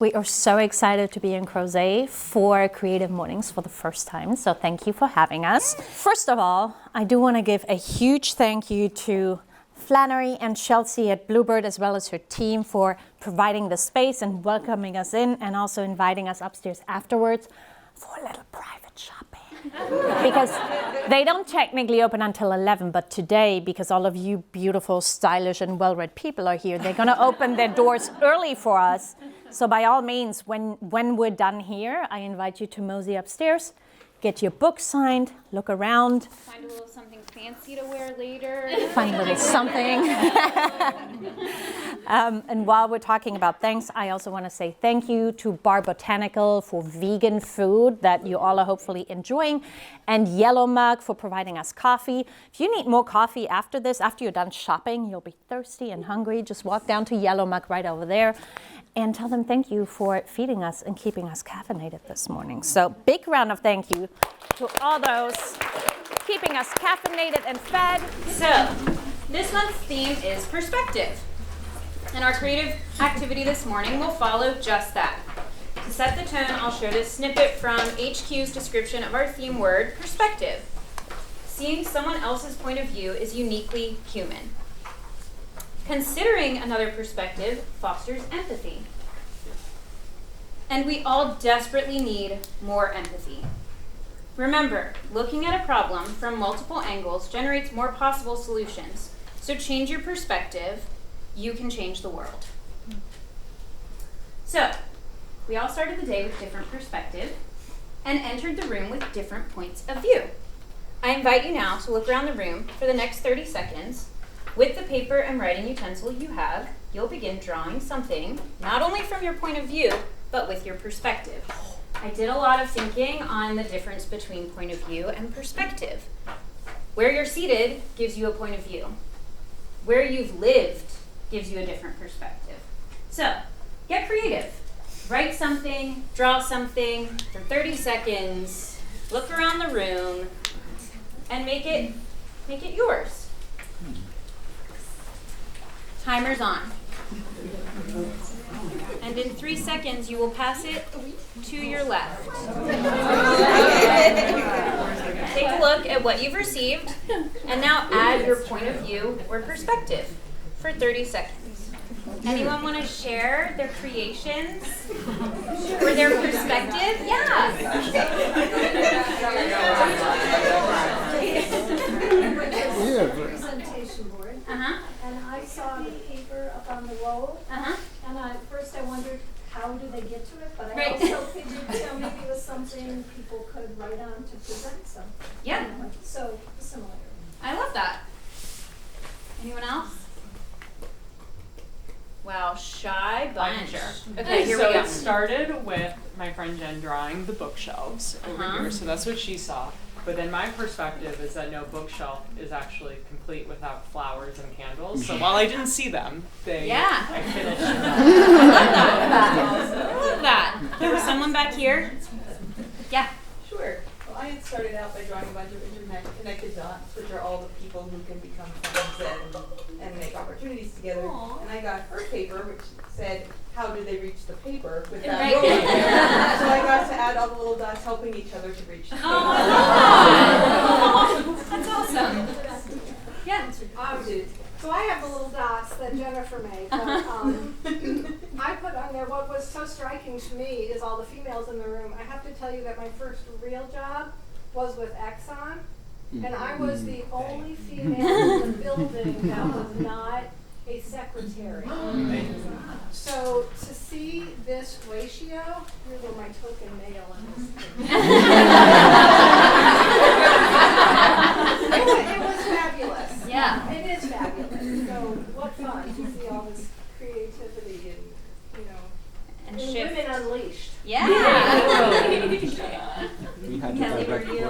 We are so excited to be in Crozet for Creative Mornings for the first time, so thank you for having us. First of all, I do want to give a huge thank you to Flannery and Chelsea at Bluebird, as well as her team, for providing the space and welcoming us in, and also inviting us upstairs afterwards for a little private shopping. Because they don't technically open until 11, but today, because all of you beautiful, stylish, and well-read people are here, they're going to open their doors early for us. So by all means, when we're done here, I invite you to mosey upstairs, get your book signed, look around. Find a little something fancy to wear later. Find a little something. And while we're talking about thanks, I also want to say thank you to Bar Botanical for vegan food that you all are hopefully enjoying, and Yellow Mug for providing us coffee. If you need more coffee after this, after you're done shopping, you'll be thirsty and hungry, just walk down to Yellow Mug right over there and tell them thank you for feeding us and keeping us caffeinated this morning. So big round of thank you to all those keeping us caffeinated and fed. So, this month's theme is perspective. And our creative activity this morning will follow just that. To set the tone, I'll share this snippet from HQ's description of our theme word, perspective. Seeing someone else's point of view is uniquely human. Considering another perspective fosters empathy. And we all desperately need more empathy. Remember, looking at a problem from multiple angles generates more possible solutions. So change your perspective, you can change the world. So, we all started the day with different perspective and entered the room with different points of view. I invite you now to look around the room for the next 30 seconds. With the paper and writing utensil you have, you'll begin drawing something, not only from your point of view, but with your perspective. I did a lot of thinking on the difference between point of view and perspective. Where you're seated gives you a point of view. Where you've lived gives you a different perspective. So, get creative. Write something, draw something for 30 seconds, look around the room, and make it yours. Timer's on. And in 3 seconds, you will pass it to your left. Take a look at what you've received, and now add your point of view or perspective for 30 seconds. Anyone want to share their creations or their perspective? Yeah. Presentation board. And I saw the paper up on the wall. And first I wondered, how do they get to it? But I also figured, maybe it was something people could write on to present something. Yeah. So similar. I love that. Anyone else? Wow, shy bunch. Okay, here we go. So it started with my friend Jen drawing the bookshelves over here. So that's what she saw. But then my perspective is that no bookshelf is actually complete without flowers and candles. So while I didn't see them, I finished them. I love that. There was someone back here. Yeah. Sure. Well, I had started out by drawing a bunch of interconnected dots, which are all the people who can become friends and make opportunities together. Aww. And I got her paper, which said, how do they reach the paper without going there? So I got to add all the little dots helping each other to reach the paper. Oh, I love that. That's awesome. Yeah. So I have the little dots that Jennifer made. But, I put on there, what was so striking to me is all the females in the room. I have to tell you that my first real job was with Exxon, and I was the only female in the building that was not a secretary. So to see this ratio, you were my token male in this thing. It was fabulous. Yeah. It is fabulous. So what fun to see all this creativity and women unleashed. Yeah. We had Kelly, were you?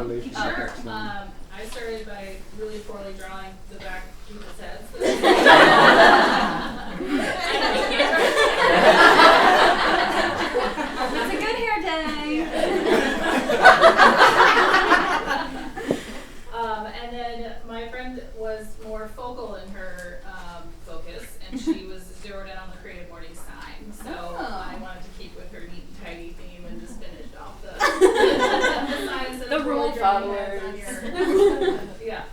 I started by really poorly drawing the back of people's heads. It's a good hair day. And then my friend was more focal in her focus, and she was zeroed in on the Creative Mornings sign. So I wanted to keep with followers. Yeah.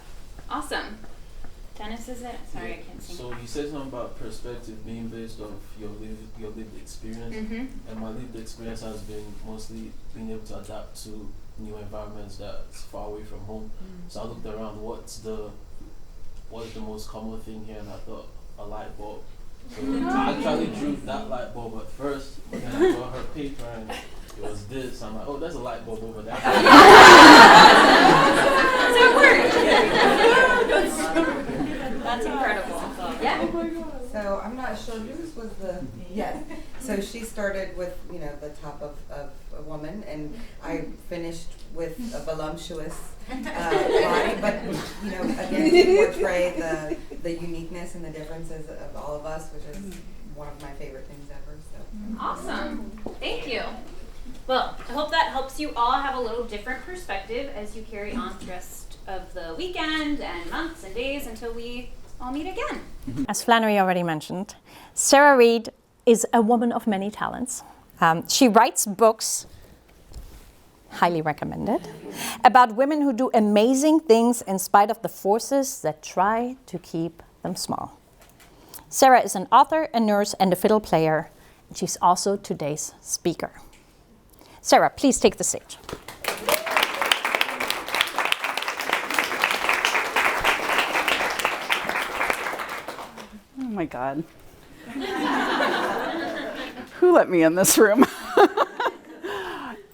Awesome. Dennis, is it? Sorry, I can't see. So you said something about perspective being based off your lived experience, and my lived experience has been mostly being able to adapt to new environments that's far away from home. So I looked around, what is the most common thing here, and I thought a light bulb. So I actually drew that light bulb at first, but then I got her paper and it was this. I'm like, oh, there's a light bulb over there. So it worked. That's incredible. Yeah. So I'm not sure whose was the So she started with the top of a woman, and I finished with a voluptuous body. But again, to portray the uniqueness and the differences of all of us, which is one of my favorite things ever. So Awesome. Thank you. Well, I hope that helps you all have a little different perspective as you carry on the rest of the weekend and months and days until we all meet again. As Flannery already mentioned, Sara Reed is a woman of many talents. She writes books, highly recommended, about women who do amazing things in spite of the forces that try to keep them small. Sara is an author, a nurse, and a fiddle player. And she's also today's speaker. Sara, please take the stage. Oh my God. Who let me in this room?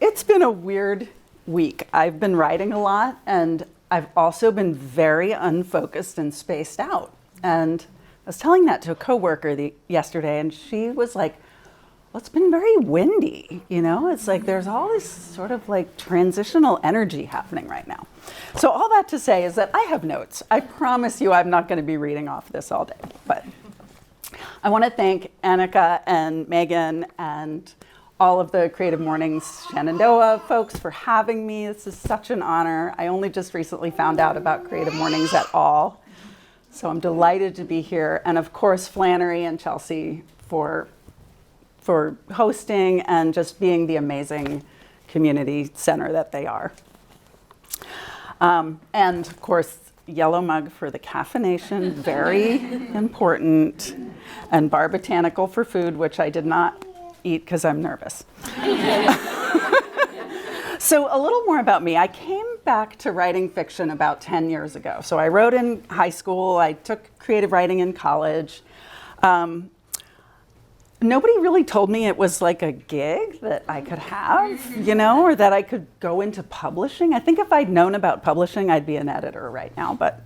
It's been a weird week. I've been writing a lot, and I've also been very unfocused and spaced out. And I was telling that to a coworker yesterday, and she was like, well, it's been very windy, It's like there's all this sort of like transitional energy happening right now. So all that to say is that I have notes. I promise you I'm not going to be reading off this all day. But I want to thank Annika and Megan and all of the Creative Mornings Shenandoah folks for having me. This is such an honor. I only just recently found out about Creative Mornings at all. So I'm delighted to be here. And of course, Flannery and Chelsea for hosting and just being the amazing community center that they are. And of course, yellow mug for the caffeination, very important, and Bar Botanical for food, which I did not eat because I'm nervous. So a little more about me. I came back to writing fiction about 10 years ago. So I wrote in high school. I took creative writing in college. Nobody really told me it was like a gig that I could have, or that I could go into publishing. I think if I'd known about publishing, I'd be an editor right now. But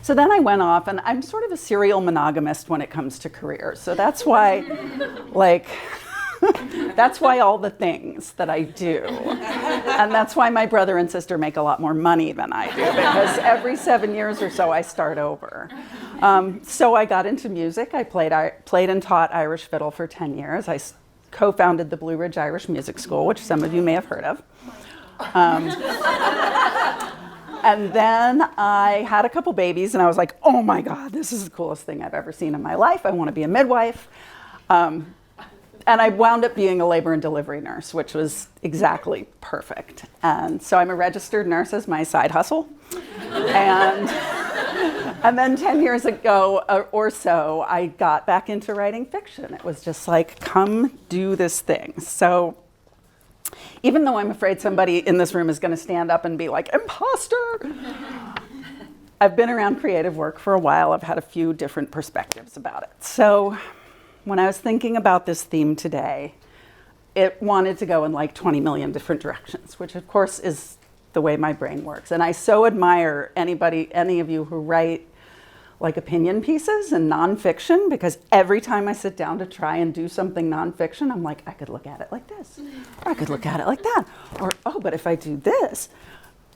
so then I went off, and I'm sort of a serial monogamist when it comes to careers. So that's why, that's why all the things that I do. And that's why my brother and sister make a lot more money than I do, because every 7 years or so I start over. So I got into music. I played and taught Irish fiddle for 10 years. I co-founded the Blue Ridge Irish Music School, which some of you may have heard of. And then I had a couple babies, and I was like, oh my God, this is the coolest thing I've ever seen in my life. I want to be a midwife. And I wound up being a labor and delivery nurse, which was exactly perfect. And so I'm a registered nurse as my side hustle. And then 10 years ago or so, I got back into writing fiction. It was just like, come do this thing. So even though I'm afraid somebody in this room is going to stand up and be like, imposter, I've been around creative work for a while. I've had a few different perspectives about it. So when I was thinking about this theme today, it wanted to go in like 20 million different directions, which of course is the way my brain works. And I so admire any of you who write like opinion pieces and nonfiction, because every time I sit down to try and do something nonfiction, I'm like, I could look at it like this, or I could look at it like that, or, oh, but if I do this,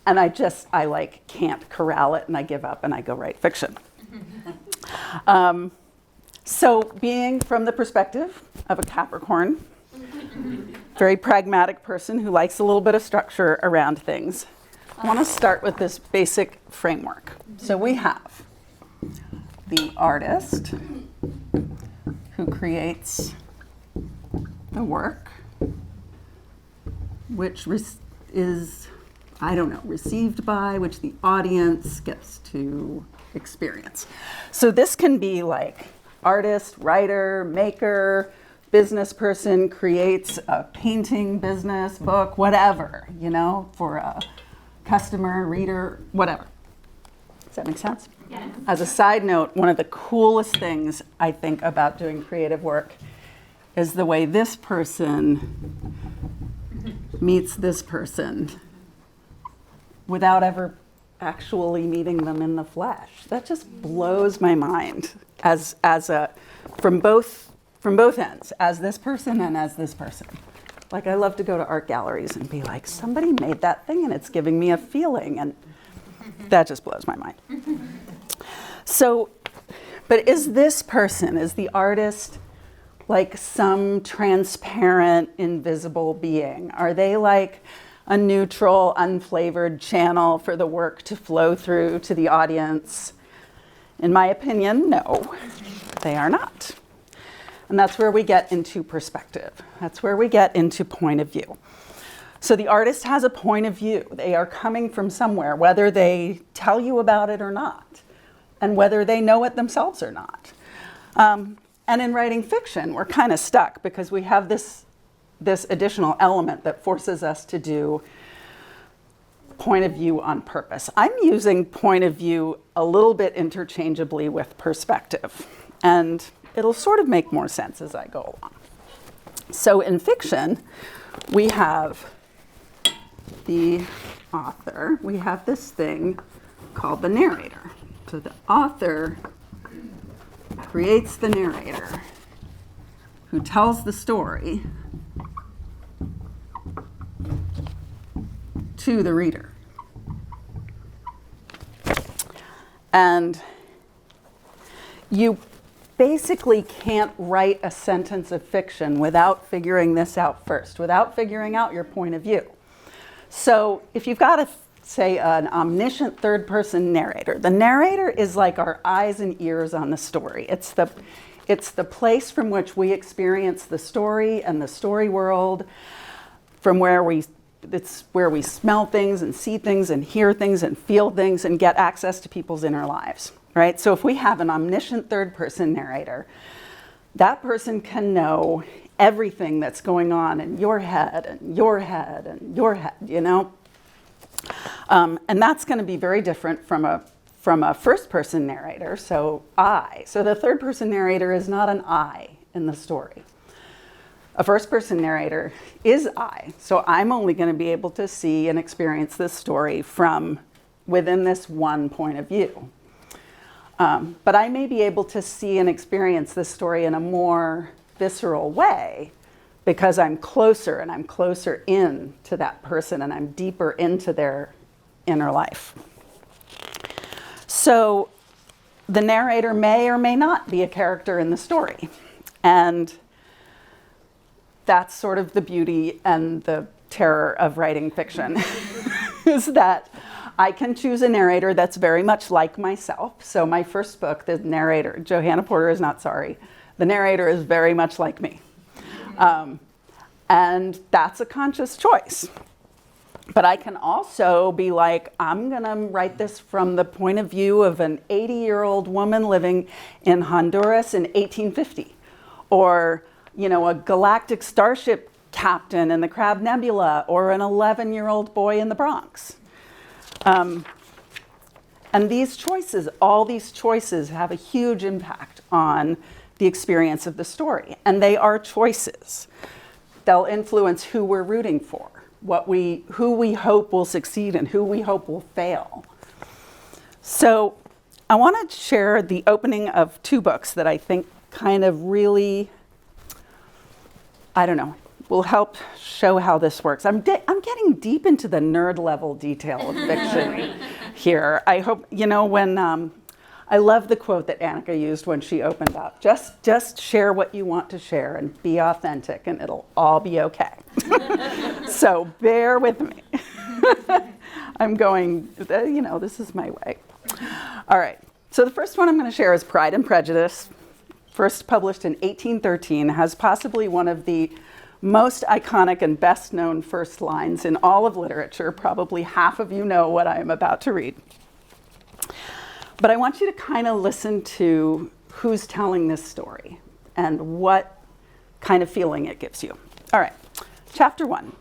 and I like can't corral it, and I give up and I go write fiction. So being from the perspective of a Capricorn, very pragmatic person who likes a little bit of structure around things, I want to start with this basic framework. So we have the artist who creates the work, which is I don't know, received by, which the audience gets to experience. So this can be like artist, writer, maker, business person creates a painting, business, book, whatever, you know, for a customer, reader, whatever. Does that make sense? Yeah. As a side note, one of the coolest things I think about doing creative work is the way this person meets this person without ever actually meeting them in the flesh. That just blows my mind from both ends, as this person and as this person. Like, I love to go to art galleries and be like, somebody made that thing and it's giving me a feeling, and that just blows my mind. So, but is this person, is the artist like some transparent, invisible being? Are they like a neutral, unflavored channel for the work to flow through to the audience? In my opinion, no, they are not. And that's where we get into perspective. That's where we get into point of view. So the artist has a point of view. They are coming from somewhere, whether they tell you about it or not, and whether they know it themselves or not. And in writing fiction, we're kind of stuck because we have this additional element that forces us to do point of view on purpose. I'm using point of view a little bit interchangeably with perspective, and it'll sort of make more sense as I go along. So in fiction, we have the author. We have this thing called the narrator. So the author creates the narrator who tells the story to the reader. And you basically can't write a sentence of fiction without figuring this out first, without figuring out your point of view. So if you've got say an omniscient third-person narrator, the narrator is like our eyes and ears on the story. It's the place from which we experience the story and the story world, from it's where we smell things and see things and hear things and feel things and get access to people's inner lives, right? So if we have an omniscient third-person narrator, that person can know everything that's going on in your head and your head and your head, you know? And that's going to be very different from a first-person narrator, so I. So the third-person narrator is not an I in the story. A first-person narrator is I, so I'm only going to be able to see and experience this story from within this one point of view. But I may be able to see and experience this story in a more visceral way because I'm closer in to that person and I'm deeper into their inner life. So the narrator may or may not be a character in the story. And that's sort of the beauty and the terror of writing fiction, is that I can choose a narrator that's very much like myself. So my first book, the narrator, Johanna Porter is Not Sorry, the narrator is very much like me. And that's a conscious choice. But I can also be like, I'm going to write this from the point of view of an 80-year-old woman living in Honduras in 1850, or you know, a galactic starship captain in the Crab Nebula, or an 11-year-old boy in the Bronx. And these choices, all these choices have a huge impact on the experience of the story. And they are choices. They'll influence who we're rooting for, who we hope will succeed and who we hope will fail. So I want to share the opening of two books that I think kind of really, I don't know, will help show how this works. I'm getting deep into the nerd level detail of fiction here. I hope, you know, when, I love the quote that Annika used when she opened up. Just share what you want to share and be authentic and it'll all be okay. So bear with me. I'm going, you know, this is my way. All right, so the first one I'm going to share is Pride and Prejudice. First published in 1813, has possibly one of the most iconic and best known first lines in all of literature. Probably half of you know what I am about to read. But I want you to kind of listen to who's telling this story and what kind of feeling it gives you. All right, chapter 1.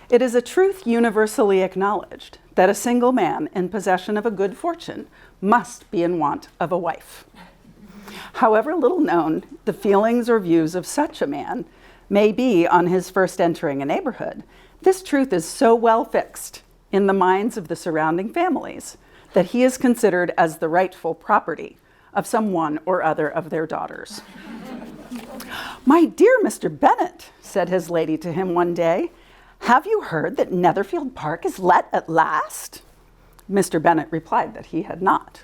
It is a truth universally acknowledged that a single man in possession of a good fortune must be in want of a wife. However little known the feelings or views of such a man may be on his first entering a neighborhood, this truth is so well fixed in the minds of the surrounding families that he is considered as the rightful property of some one or other of their daughters. "My dear Mr. Bennet," said his lady to him one day, "have you heard that Netherfield Park is let at last?" Mr. Bennet replied that he had not.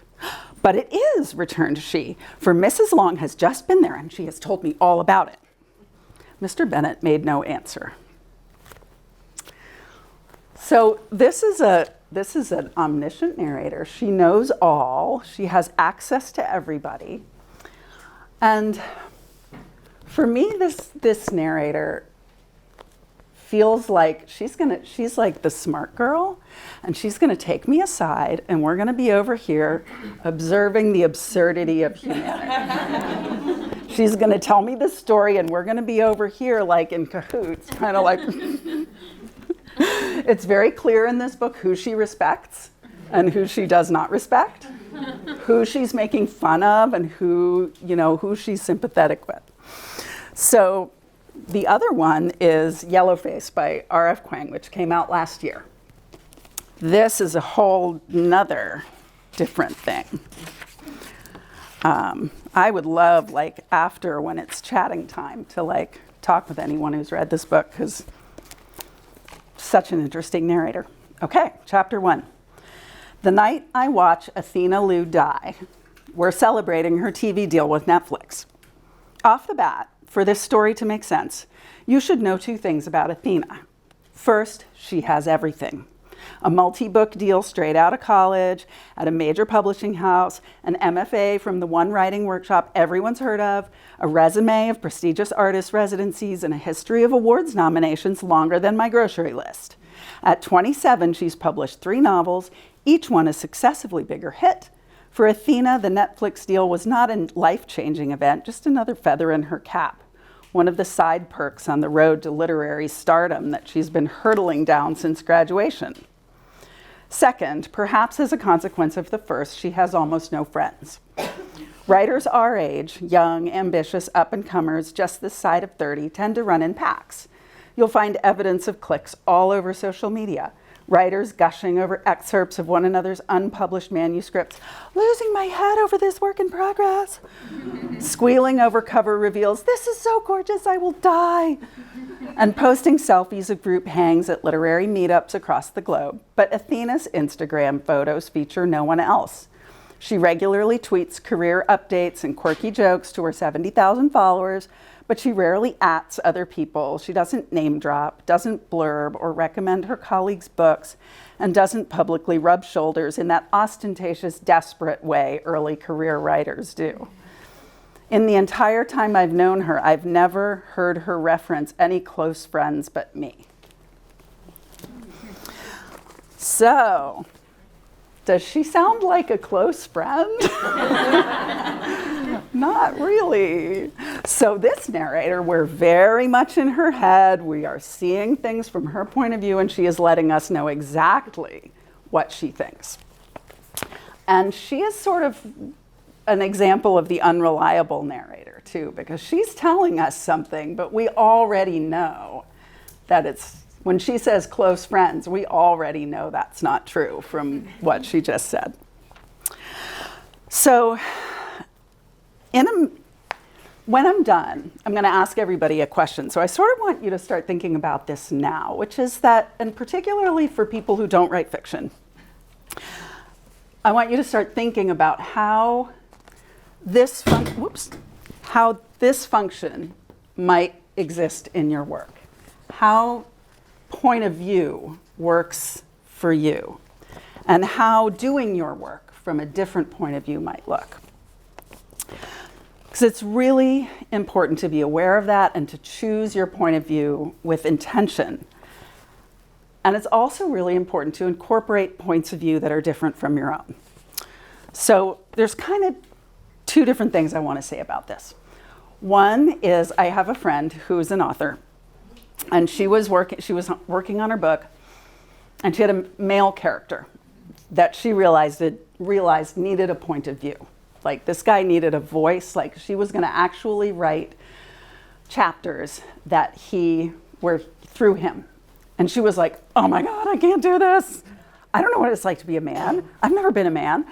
"But it is," returned she, "for Mrs. Long has just been there and she has told me all about it." Mr. Bennet made no answer. So this is an omniscient narrator. She knows all. She has access to everybody. And for me, this narrator feels like she's like the smart girl, and she's gonna take me aside, and we're gonna be over here observing the absurdity of humanity. She's gonna tell me the story, and we're gonna be over here like in cahoots, kind of like. It's very clear in this book who she respects and who she does not respect, who she's making fun of, and who she's sympathetic with. So the other one is Yellowface by R.F. Kuang, which came out last year. This is a whole nother different thing. I would love, like, after when it's chatting time to like talk with anyone who's read this book, because such an interesting narrator. Okay, chapter 1. The night I watch Athena Liu die, we're celebrating her TV deal with Netflix. Off the bat, for this story to make sense, you should know 2 things about Athena. First, she has everything. A multi-book deal straight out of college, at a major publishing house, an MFA from the one writing workshop everyone's heard of, a resume of prestigious artist residencies, and a history of awards nominations longer than my grocery list. At 27, she's published 3 novels, each one a successively bigger hit. For Athena, the Netflix deal was not a life-changing event, just another feather in her cap, one of the side perks on the road to literary stardom that she's been hurtling down since graduation. Second, perhaps as a consequence of the first, she has almost no friends. Writers our age, young, ambitious, up-and-comers just this side of 30, tend to run in packs. You'll find evidence of cliques all over social media. Writers gushing over excerpts of one another's unpublished manuscripts, losing my head over this work in progress, squealing over cover reveals, "This is so gorgeous, I will die," and posting selfies of group hangs at literary meetups across the globe. But Athena's Instagram photos feature no one else. She regularly tweets career updates and quirky jokes to her 70,000 followers, but she rarely ats other people. She doesn't name drop, doesn't blurb or recommend her colleagues' books, and doesn't publicly rub shoulders in that ostentatious, desperate way early career writers do. In the entire time I've known her, I've never heard her reference any close friends but me. So, does she sound like a close friend? Not really. So this narrator, we're very much in her head. We are seeing things from her point of view, and she is letting us know exactly what she thinks. And she is sort of an example of the unreliable narrator, too, because she's telling us something, but we already know that it's, when she says close friends, we already know that's not true from what she just said. So, when I'm done, I'm going to ask everybody a question. So I sort of want you to start thinking about this now, which is that, and particularly for people who don't write fiction, I want you to start thinking about how this function might exist in your work. How point of view works for you, and how doing your work from a different point of view might look. Because it's really important to be aware of that and to choose your point of view with intention. And it's also really important to incorporate points of view that are different from your own. So there's kind of two different things I want to say about this. One is I have a friend who's an author, and she was working on her book, and she had a male character that she realized needed a point of view. Like, this guy needed a voice. Like, she was going to actually write chapters that were through him. And she was like, oh my God, I can't do this. I don't know what it's like to be a man. I've never been a man.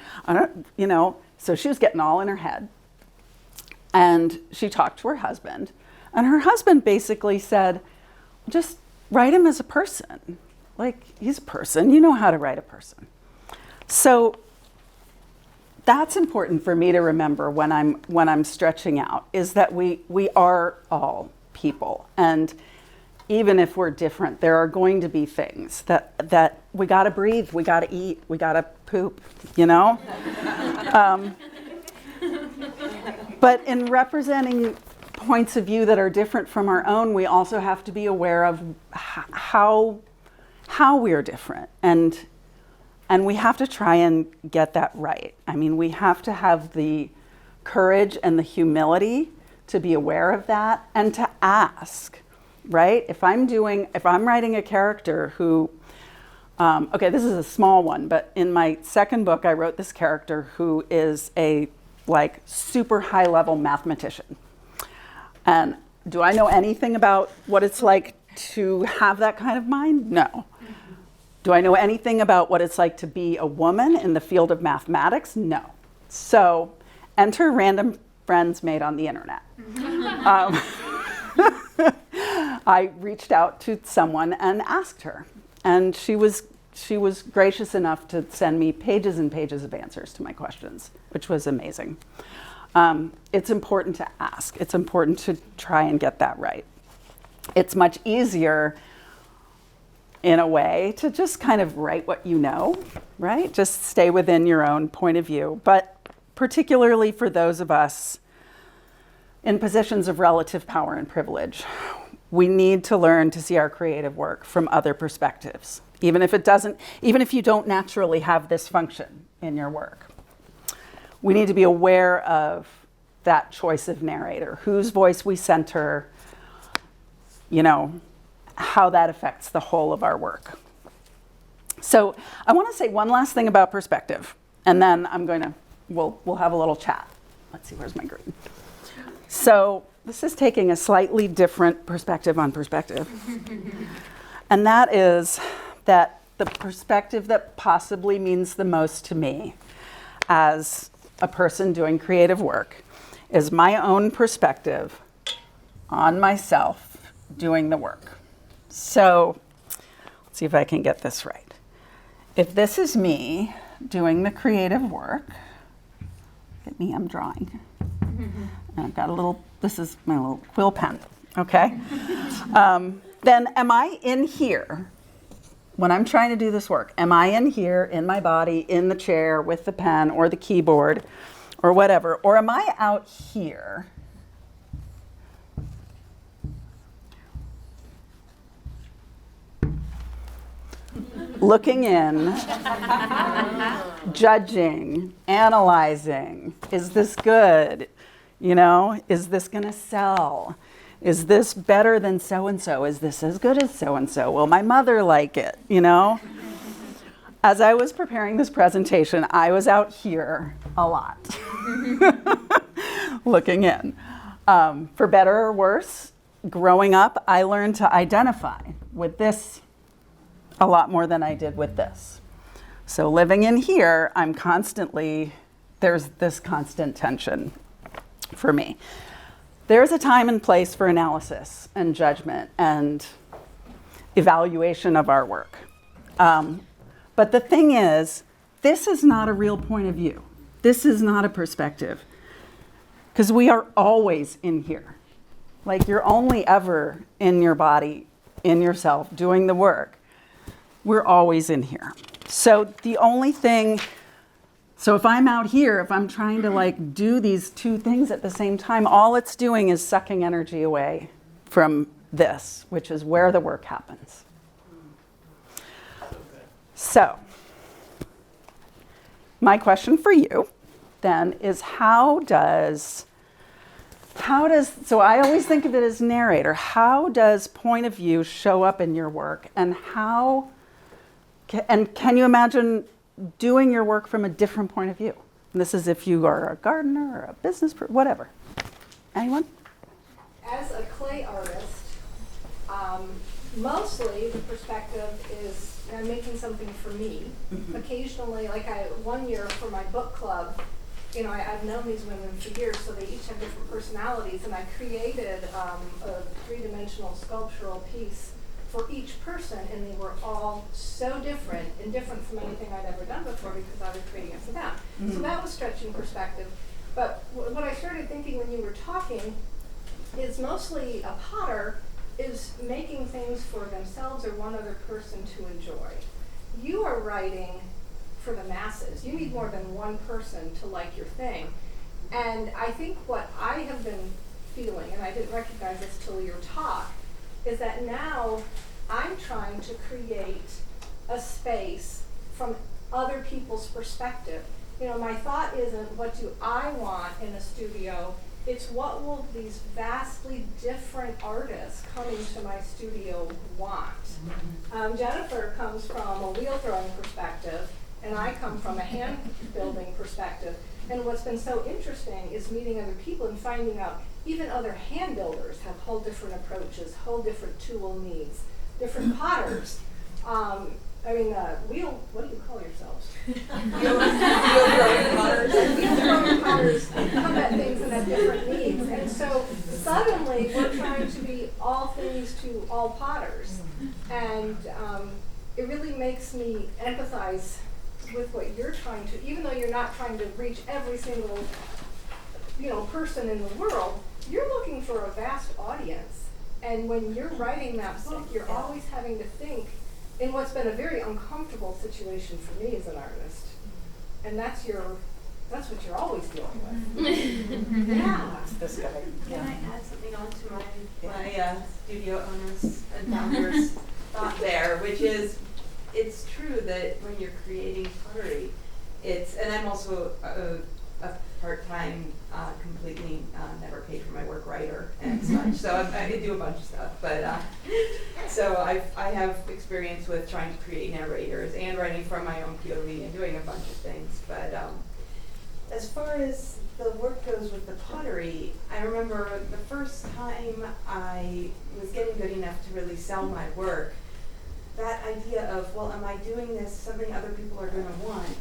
So she was getting all in her head. And she talked to her husband. And her husband basically said, just write him as a person. Like, he's a person. You know how to write a person. So that's important for me to remember when I'm stretching out, is that we are all people. And even if we're different, there are going to be things that we got to breathe, we got to eat, we got to poop, But in representing points of view that are different from our own, we also have to be aware of how we're different. And we have to try and get that right. I mean, we have to have the courage and the humility to be aware of that and to ask, right? If I'm writing a character who, okay, this is a small one, but in my second book, I wrote this character who is a super high level mathematician. And do I know anything about what it's like to have that kind of mind? No. Do I know anything about what it's like to be a woman in the field of mathematics? No. So enter random friends made on the internet. I reached out to someone and asked her, and she was gracious enough to send me pages and pages of answers to my questions, which was amazing. It's important to ask. It's important to try and get that right. It's much easier, in a way, to just kind of write what you know, right? Just stay within your own point of view. But particularly for those of us in positions of relative power and privilege, we need to learn to see our creative work from other perspectives, even if you don't naturally have this function in your work. We need to be aware of that choice of narrator, whose voice we center, how that affects the whole of our work. So I want to say one last thing about perspective, and then we'll have a little chat. Let's see, where's my green? So this is taking a slightly different perspective on perspective. And that is that the perspective that possibly means the most to me as a person doing creative work is my own perspective on myself doing the work. So let's see if I can get this right. If this is me doing the creative work, look at me, I'm drawing. And I've got this is my little quill pen, okay? Then am I in here when I'm trying to do this work? Am I in here, in my body, in the chair with the pen or the keyboard or whatever? Or am I out here looking in, judging, analyzing? Is this good? Is this going to sell? Is this better than so-and-so? Is this as good as so-and-so? Will my mother like it? As I was preparing this presentation, I was out here a lot, looking in. For better or worse, growing up, I learned to identify with this a lot more than I did with this. So living in here, there's this constant tension for me. There's a time and place for analysis and judgment and evaluation of our work. But the thing is, this is not a real point of view. This is not a perspective. Because we are always in here. Like, you're only ever in your body, in yourself, doing the work. We're always in here. So the only thing So if I'm out here, if I'm trying to like do these two things at the same time, all it's doing is sucking energy away from this, which is where the work happens. So my question for you then is so I always think of it as narrator. How does point of view show up in your work, and can you imagine doing your work from a different point of view? And this is if you are a gardener or a business person, whatever. Anyone? As a clay artist, mostly the perspective is I'm making something for me. Occasionally, like one year for my book club, you know, I've known these women for years, so they each have different personalities, and I created a three-dimensional sculptural piece for each person, and they were all so different and different from anything I'd ever done before because I was creating it for them. So that was stretching perspective. But what I started thinking when you were talking is mostly a potter is making things for themselves or one other person to enjoy. You are writing for the masses. You need more than one person to like your thing. And I think what I have been feeling, and I didn't recognize this till your talk, is that now I'm trying to create a space from other people's perspective. You know, my thought isn't what do I want in a studio, it's what will these vastly different artists coming to my studio want. Jennifer comes from a wheel throwing perspective, and I come from a hand building perspective. And what's been so interesting is meeting other people and finding out even other hand builders have whole different approaches, whole different tool needs, different potters. What do you call yourselves? Wheel throwing potters come at things and have different needs. And so suddenly we're trying to be all things to all potters. And it really makes me empathize with what you're trying to, even though you're not trying to reach every single, person in the world, you're looking for a vast audience. And when you're writing that book, you're always having to think in what's been a very uncomfortable situation for me as an artist. And that's what you're always dealing with. Yeah. This guy. Can I add something on to my studio owners and founders thought there, which is, it's true that when you're creating pottery, and I'm also a part-time, completely never paid for my work writer and such, so I do a bunch of stuff, but so I have experience with trying to create narrators and writing from my own POV and doing a bunch of things, but as far as the work goes with the pottery, I remember the first time I was getting good enough to really sell my work, that idea of, well, am I doing this something other people are going to want?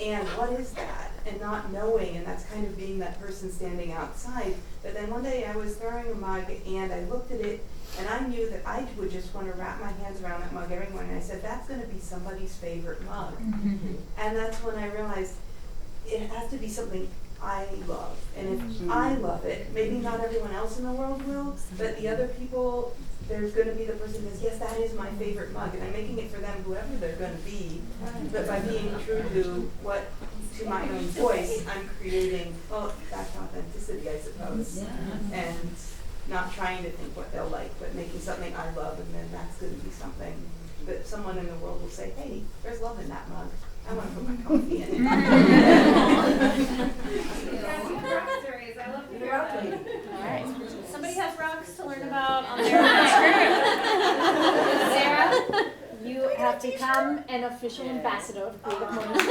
And what is that? And not knowing, and that's kind of being that person standing outside. But then one day I was throwing a mug and I looked at it and I knew that I would just want to wrap my hands around that mug every morning. And I said, that's going to be somebody's favorite mug. And that's when I realized it has to be something I love. And if I love it, maybe not everyone else in the world will, but the other people, there's going to be the person who says, yes, that is my favorite mug, and I'm making it for them, whoever they're going to be. But by being true to my own voice, I'm creating, that's authenticity, I suppose. And not trying to think what they'll like, but making something I love, and then that's going to be something that someone in the world will say, hey, there's love in that mug. I want to put my coffee in it. I love to hear All that. right. Somebody has rocks to learn about on their Sarah, You have become an official ambassador of Creative Mornings.